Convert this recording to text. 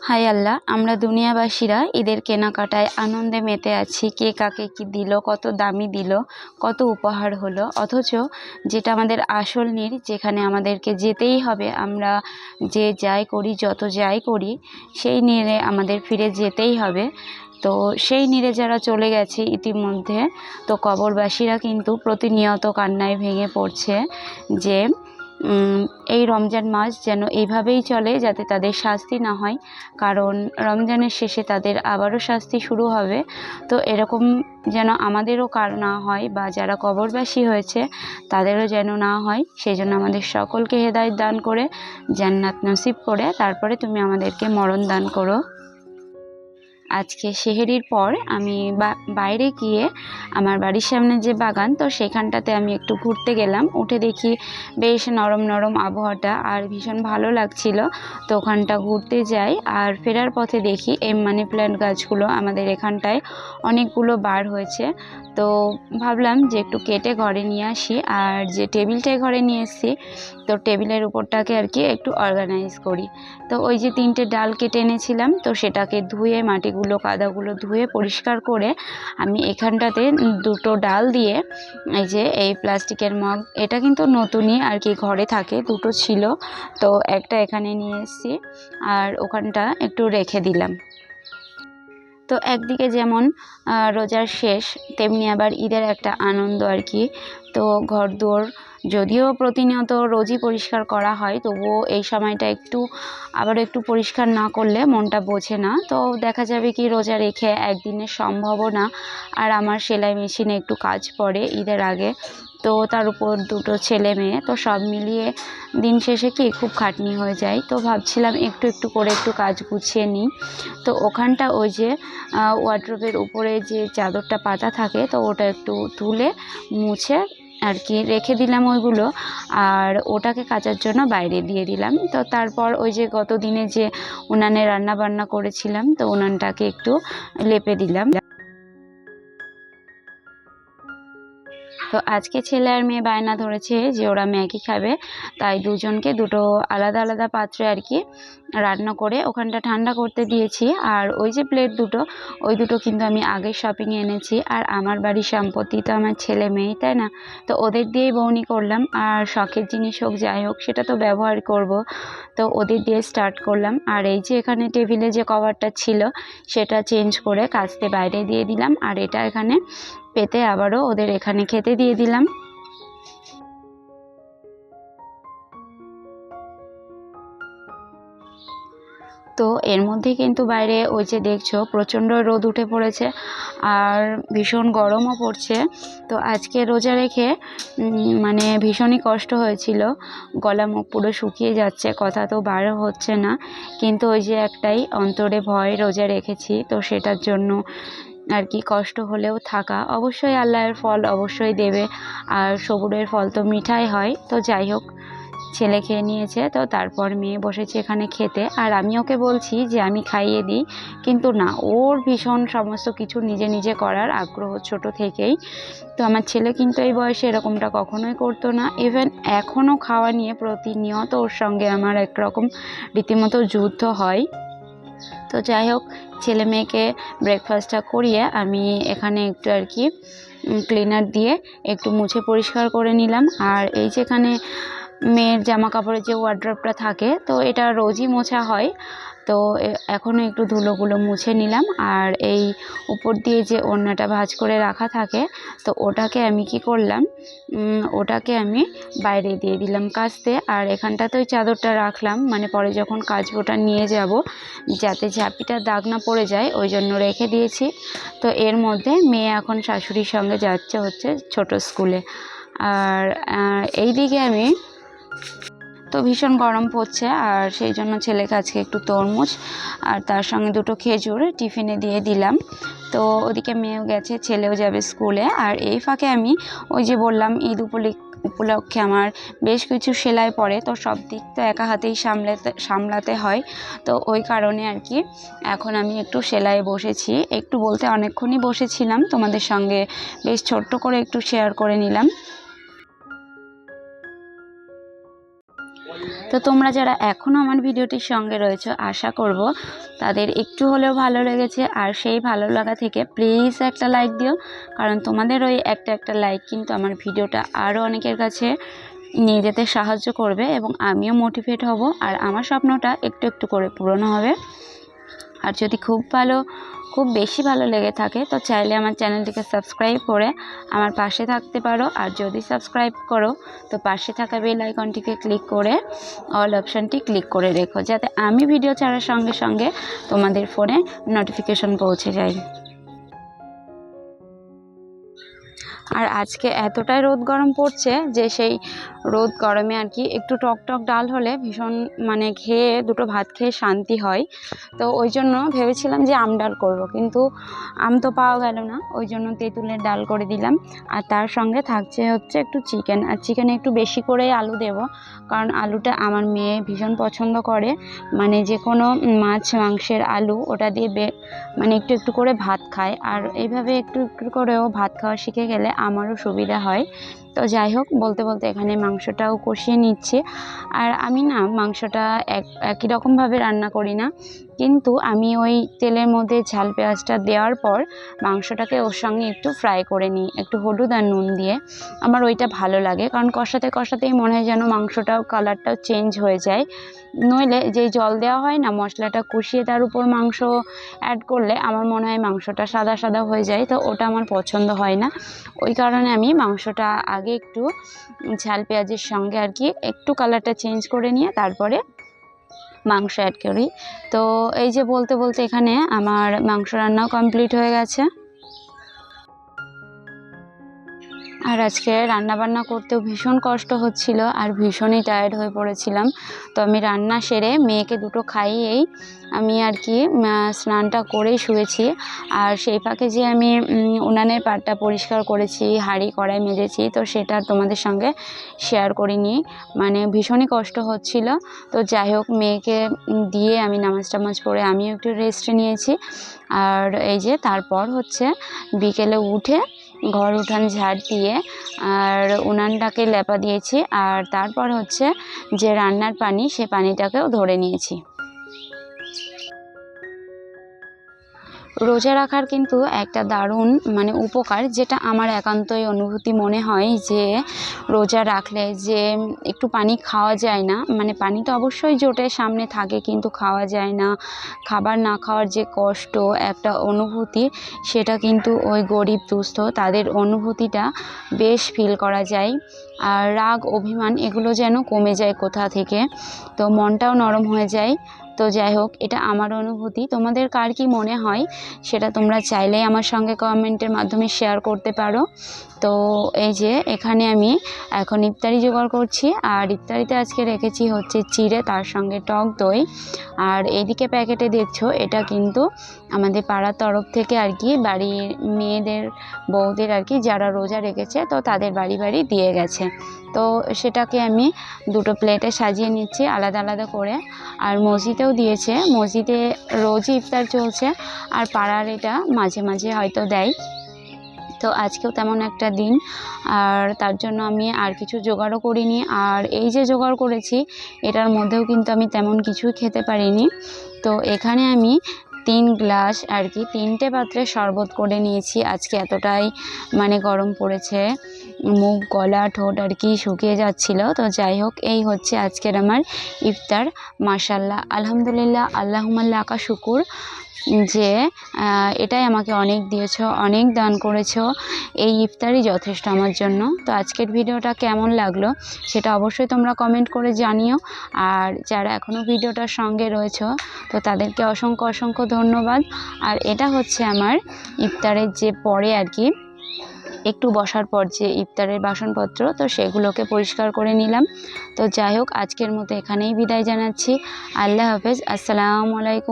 হায় আল্লাহ, আমরা দুনিয়াবাসীরা ঈদের কেনাকাটায় আনন্দে মেতে আছি। কে কাকে কি দিল, কত দামি দিল, কত উপহার হলো। অথচ যেটা আমাদের আসল নীড়, যেখানে আমাদেরকে যেতেই হবে, আমরা যে যাই করি, যত যাই করি, সেই নীড়ে আমাদের ফিরে যেতেই হবে। তো সেই নীড়ে যারা চলে গেছে ইতিমধ্যে, তো কবরবাসীরা কিন্তু প্রতিনিয়ত কান্নায় ভেঙে পড়ছে যে এই রমজান মাস যেন এইভাবেই চলে, যাতে তাদের শাস্তি না হয়। কারণ রমজানের শেষে তাদের আবারও শাস্তি শুরু হবে। তো এরকম যেন আমাদেরও না হয়, বা যারা কবরবাসী হয়েছে তাদেরও যেন না হয়। সেই জন্য আমাদের সকলকে হেদায়েত দান করে, জান্নাত নসিব করে তারপরে তুমি আমাদেরকে মরণ দান করো। আজকে সেহরির পর আমি বাইরে গিয়ে আমার বাড়ির সামনে যে বাগান, তো সেখানটাতে আমি একটু ঘুরতে গেলাম। উঠে দেখি বেশ নরম নরম আবহাওয়াটা, আর ভীষণ ভালো লাগছিল। তো ওখানটা ঘুরতে যাই, আর ফেরার পথে দেখি এই মানি প্ল্যান্ট গাছগুলো আমাদের এখানটায় অনেকগুলো বার হয়েছে। তো ভাবলাম যে একটু কেটে ঘরে নিয়ে আসি, আর যে টেবিলটায় ঘরে নিয়ে এসেছি, তো টেবিলের উপরটাকে আর কি একটু অর্গানাইজ করি। তো ওই যে 3টে ডাল কেটে এনেছিলাম, তো সেটাকে ধুয়ে, মাটিগুলো কাদাগুলো ধুয়ে পরিষ্কার করে আমি এখানটাতে 2টো ডাল দিয়ে, এই যে এই প্লাস্টিকের মগ, এটা কিন্তু নতুনই আর কি, ঘরে থাকে, 2টো ছিল, তো একটা এখানে নিয়ে এসেছি, আর ওখানটা একটু রেখে দিলাম। তো একদিকে যেমন রোজার শেষ, তেমনি আবার ঈদের একটা আনন্দ আর কি। তো ঘরদোর যদিও প্রতিনিয়ত রোজই পরিষ্কার করা হয়, তবুও এই সময়টা আবার একটু পরিষ্কার না করলে মনটা বোঝে না। তো দেখা যাবে কি রোজা রেখে একদিনের সম্ভবও না। আর আমার সেলাই মেশিনে একটু কাজ পড়ে ঈদের আগে, তো তার উপর 2টো ছেলে মেয়ে, তো সব মিলিয়ে দিন শেষে কি খুব খাটনি হয়ে যায়। তো ভাবছিলাম একটু একটু করে একটু কাজ গুছিয়ে নিই। তো ওখানটা ওই যে ওয়ার্ড্রোবের উপরে যে চাদরটা পাতা থাকে, তো ওটা একটু তুলে মুছে আর কি রেখে দিলাম ওইগুলো, আর ওটাকে কাচার জন্য বাইরে দিয়ে দিলাম। তো তারপর ওই যে গত দিনে যে উনানে রান্না বান্না করেছিলাম, তো উনানটাকে একটু লেপে দিলাম। তো আজকে ছেলে আর মেয়ে বায়না ধরেছে যে ওরা ম্যাগি খাবে, তাই দুজনকে 2টো আলাদা আলাদা পাত্রে আর কি রান্না করে ওখানটা ঠান্ডা করতে দিয়েছি। আর ওই যে প্লেট 2টো, ওই 2টো কিন্তু আমি আগে শপিংয়ে এনেছি। আর আমার বাড়ির সম্পত্তি তো আমার ছেলে মেয়ে, তাই না? তো ওদের দিয়েই বউনি করলাম, আর শখের জিনিস হোক যাই হোক সেটা তো ব্যবহার করব, তো ওদের দিয়ে স্টার্ট করলাম। আর এই যে এখানে টেবিলে যে কভারটা ছিল, সেটা চেঞ্জ করে কাচতে বাইরে দিয়ে দিলাম, আর এটা এখানে পেতে আবারও ওদের এখানে খেতে দিয়ে দিলাম। তো এর মধ্যে কিন্তু বাইরে ওই যে দেখছো প্রচণ্ড রোদ উঠে পড়েছে, আর ভীষণ গরমও পড়ছে। তো আজকে রোজা রেখে মানে ভীষণই কষ্ট হয়েছিল, গলা মুখ পুরো শুকিয়ে যাচ্ছে, কথা তো বার হচ্ছে না। কিন্তু ওই যে একটাই অন্তরে ভয়, রোজা রেখেছি তো সেটার জন্য আর কি, কষ্ট হলেও থাকা। অবশ্যই আল্লাহর ফল অবশ্যই দেবে, আর সবুরের ফল তো মিঠাই হয়। তো যাই হোক, ছেলে খেয়ে নিয়েছে, তো তারপর মেয়ে বসেছে এখানে খেতে, আর আমি ওকে বলছি যে আমি খাইয়ে দিই, কিন্তু না, ওর ভীষণ সমস্ত কিছু নিজে নিজে করার আগ্রহ ছোট থেকেই। তো আমার ছেলে কিন্তু এই বয়সে এরকমটা কখনোই করতো না। ইভেন এখনও খাওয়া নিয়ে প্রতিনিয়ত ওর সঙ্গে আমার একরকম রীতিমতো যুদ্ধ হয়। তো যাই হোক, ছেলে মেয়েকে ব্রেকফাস্টটা করিয়ে আমি এখানে একটু আর কি ক্লিনার দিয়ে একটু মুছে পরিষ্কার করে নিলাম। আর এই যেখানে মেয়ের জামা কাপড়ের যে ওয়ার্ড্রপটা থাকে, তো এটা রোজই মোছা হয়, তো এখনও একটু ধুলোগুলো মুছে নিলাম। আর এই উপর দিয়ে যে ওড়নাটা ভাঁজ করে রাখা থাকে, তো ওটাকে আমি কি করলাম, ওটাকে আমি বাইরে দিয়ে দিলাম কাচতে। আর এখানটাতে ওই চাদরটা রাখলাম, মানে পরে যখন কাচবোটা নিয়ে যাব যাতে ঝাঁপিটার দাগ না পড়ে যায়, ওই জন্য রেখে দিয়েছি। তো এর মধ্যে মেয়ে এখন শাশুড়ির সঙ্গে হচ্ছে ছোট স্কুলে। আর এই দিকে আমি তো ভীষণ গরম পড়ছে, আর সেই জন্য ছেলেকে আজকে একটু তরমুজ আর তার সঙ্গে 2টো খেজুর টিফিনে দিয়ে দিলাম। তো ওদিকে মেয়েও গেছে, ছেলেও যাবে স্কুলে। আর এই ফাঁকে আমি ওই যে বললাম ঈদ উপলক্ষে আমার বেশ কিছু সেলাই পড়ে, তো সব দিক তো একা হাতেই সামলাতে হয়। তো ওই কারণে আর কি এখন আমি একটু সেলাই বসেছি, একটু বলতে অনেকক্ষণই বসেছিলাম, তোমাদের সঙ্গে বেশ ছোট্ট করে একটু শেয়ার করে নিলাম। তো তো তোমরা যারা এখনও আমার ভিডিওটির সঙ্গে রয়েছো, আশা করব তাদের একটু হলেও ভালো লেগেছে। আর সেই ভালো লাগা থেকে প্লিজ একটা লাইক দিও, কারণ তোমাদের ওই একটা লাইক কিন্তু আমার ভিডিওটা আরও অনেকের কাছে নিয়ে যেতে সাহায্য করবে এবং আমিও মোটিভেট হব, আর আমার স্বপ্নটা একটু একটু করে পূরণ হবে। আর যদি খুব বেশি ভালো লেগে থাকে তো চাইলে আমার চ্যানেলটিকে সাবস্ক্রাইব করে আমার পাশে থাকতে পারো। আর যদি সাবস্ক্রাইব করো তো পাশে থাকা বেল আইকনটিকে ক্লিক করে অল অপশানটি ক্লিক করে রেখো, যাতে আমি ভিডিও ছাড়ার সঙ্গে সঙ্গে তোমাদের ফোনে নোটিফিকেশন পৌঁছে যায়। আর আজকে এতটাই রোদ গরম পড়ছে যে সেই রোদ গরমে আর কি একটু টক ডাল হলে ভীষণ মানে খেয়ে দুটো ভাত খেয়ে শান্তি হয়। তো ওই জন্য ভেবেছিলাম যে আম ডাল করবো, কিন্তু আম তো পাওয়া গেল না, ওই জন্য তেঁতুলের ডাল করে দিলাম। আর তার সঙ্গে থাকছে হচ্ছে একটু চিকেন, আর চিকেনে একটু বেশি করেই আলু দেব, কারণ আলুটা আমার মেয়ে ভীষণ পছন্দ করে। মানে যে কোনো মাছ মাংসের আলু ওটা দিয়ে মানে একটু একটু করে ভাত খায়, আর এইভাবে একটু একটু করেও ভাত খাওয়া শিখে গেলে আমারও সুবিধা হয়। তো যাই হোক, বলতে বলতে এখানে মাংসটাও কষিয়ে নিচ্ছি। আর আমি না মাংসটা একই রকমভাবে রান্না করি না, কিন্তু আমি ওই তেলের মধ্যে ঝাল পেঁয়াজটা দেওয়ার পর মাংসটাকে ওর সঙ্গে একটু ফ্রাই করে নিই, একটু হলুদ আর নুন দিয়ে। আমার ওইটা ভালো লাগে, কারণ কষাতেই মনে হয় যেন মাংসটাও কালারটাও চেঞ্জ হয়ে যায়। নইলে যেই জল দেওয়া হয় না, মশলাটা কষিয়ে তার উপর মাংস অ্যাড করলে আমার মনে হয় মাংসটা সাদা সাদা হয়ে যায়, তো ওটা আমার পছন্দ হয় না। ওই কারণে আমি মাংসটা আগে একটু ঝাল পেঁয়াজের সঙ্গে আর কি একটু কালারটা চেঞ্জ করে নিয়ে তারপরে মাংস অ্যাড করি। তো এই যে বলতে বলতে এখানে আমার মাংস রান্নাও কমপ্লিট হয়ে গেছে। আর আজকে রান্নাবান্না করতেও ভীষণ কষ্ট হচ্ছিল আর ভীষণই টায়ার্ড হয়ে পড়েছিলাম। তো আমি রান্না সেরে মেয়েকে দুটো খাইয়েই আমি আর কি স্নানটা করেই শুয়েছি। আর সেই ফাঁকে যে আমি উনানের পাটটা পরিষ্কার করেছি, হাঁড়ি কড়াই মেজেছি, তো সেটা তোমাদের সঙ্গে শেয়ার করিনি, মানে ভীষণই কষ্ট হচ্ছিল। তো যাই হোক, মেয়েকে দিয়ে আমি নামাজ টামাজ পড়ে আমিও একটু রেস্ট নিয়েছি। আর এই যে তারপর হচ্ছে বিকেলে উঠে ঘর উঠান ঝাড় দিয়ে আর উনানটাকে লেপা দিয়েছি, আর তারপর হচ্ছে যে রান্নার পানি সে পানিটাকেও ধরে নিয়েছি। রোজা রাখার কিন্তু একটা দারুণ মানে উপকার, যেটা আমার একান্তই অনুভূতি মনে হয়, যে রোজা রাখলে যে একটু পানি খাওয়া যায় না, মানে পানি তো অবশ্যই জোটে সামনে থাকে কিন্তু খাওয়া যায় না, খাবার না খাওয়ার যে কষ্ট একটা অনুভূতি, সেটা কিন্তু ওই গরিব দুস্থ তাদের অনুভূতিটা বেশ ফিল করা যায়। আর রাগ অভিমান এগুলো যেন কমে যায় কোথা থেকে, তো মনটাও নরম হয়ে যায়। তো যাই হোক, এটা আমার অনুভূতি, তোমাদের কার কি মনে হয় সেটা তোমরা চাইলেই আমার সঙ্গে কমেন্টের মাধ্যমে শেয়ার করতে পারো। তো এই যে এখানে আমি এখন ইফতারি জোগাড় করছি, আর ইফতারিতে আজকে রেখেছি হচ্ছে চিড়ে, তার সঙ্গে টক দই। আর এইদিকে প্যাকেটে দেখছো, এটা কিন্তু আমাদের পাড়ার তরফ থেকে আর কি বাড়ির মেয়েদের বউদের আর কি যারা রোজা রেখেছে তো তাদের বাড়ি বাড়ি দিয়ে গেছে। তো সেটাকে আমি দুটো প্লেটে সাজিয়ে নিচ্ছি আলাদা আলাদা করে। আর মসজিদেও দিয়েছে, মসজিদে রোজই ইফতার চলছে, আর পাড়ার এটা মাঝে মাঝে হয়তো দেয়। তো আজকেও তেমন একটা দিন, আর তার জন্য আমি আর কিছু জোগাড়ও করিনি। আর এই যে জোগাড় করেছি এটার মধ্যেও কিন্তু আমি তেমন কিছুই খেতে পারিনি। তো এখানে আমি 3 গ্লাস আর কি 3টে পাত্রে শরবত করে নিয়েছি। আজকে এতটাই মানে গরম পড়েছে, মুখ গলা ঠোঁট আর কি শুকিয়ে যাচ্ছিল। তো যাই হোক, এই হচ্ছে আজকের আমার ইফতার। মাশাল্লাহ, আলহামদুলিল্লাহ, আল্লাহুম্মা লাকা শুকুর, যে এটাই আমাকে অনেক দিয়েছ, অনেক দান করেছ, এই ইফতারই যথেষ্ট আমার জন্য। তো আজকের ভিডিওটা কেমন লাগলো সেটা অবশ্যই তোমরা কমেন্ট করে জানিও। আর যারা এখনও ভিডিওটার সঙ্গে রয়েছ তো তাদেরকে অসংখ্য অসংখ্য ধন্যবাদ। আর এটা হচ্ছে আমার ইফতারের যে পরে আর কি একটু বসার পর যে ইফতারের বাসনপত্র, তো সেগুলোকে পরিষ্কার করে নিলাম। তো যাই হোক, আজকের মতো এখানেই বিদায় জানাচ্ছি। আল্লাহ হাফেজ, আসসালামু আলাইকুম।